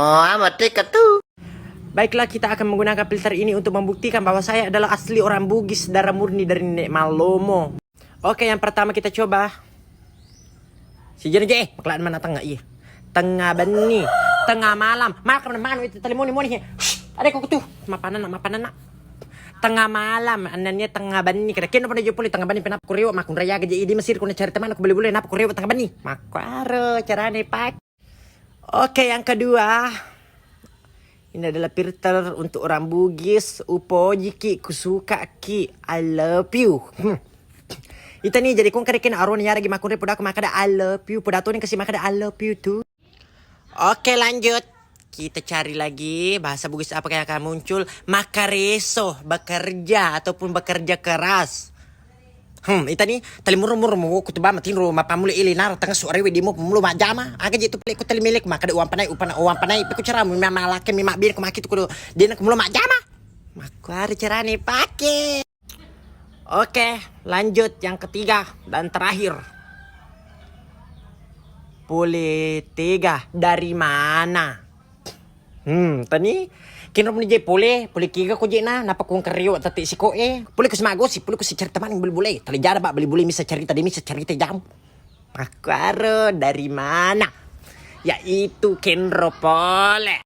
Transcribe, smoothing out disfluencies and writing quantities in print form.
amat dekat tuh. Baiklah, kita akan menggunakan filter ini untuk membuktikan bahwa saya adalah asli orang Bugis, darah murni dari Nenek Malomo. Oke, yang pertama kita coba. Si Jene maklaan mana tengah iya. Tengah bani, tengah malam. Makan mana itu telimoni. Ada kok tuh, mapanan. Tengah malam, anaknya tengah bani. Kira-kira pada jupuli tengah bani penap kuriwa makun raya gaji di Mesir kuna cari teman aku boleh nap kuriwa tengah bani. Makaro carane pak. Oke, yang kedua. Ini adalah filter untuk orang Bugis. Upoji ki, kusuka ki, I love you. Ita nih jadi kung karikin aron ya lagi makun repoda aku makada I love you. Podato nih kasih makada I love you tuh. Oke, lanjut. Kita cari lagi bahasa Bugis apa yang akan muncul. Makareso, bekerja ataupun bekerja keras. Ita nih tali murung mo kutuba matin ro mapamuli ilinar tengah sore wedi mo pemulu majama aga jitu pele ko tali milik makada uang panai piku cara malake mi mabir ko makitu ko dina ko mulu majama. Makuari carane pake. Oke, lanjut yang ketiga dan terakhir. Politika dari mana? Tani kinro ni jay puli kiga ko jay na napakung kariyo tati si ko puli ko si magosi puli ko si cerita man bulbulay tali jara ba bulbulay misa cerita jam. Makaro dari mana? Yaitu Kenro Pole.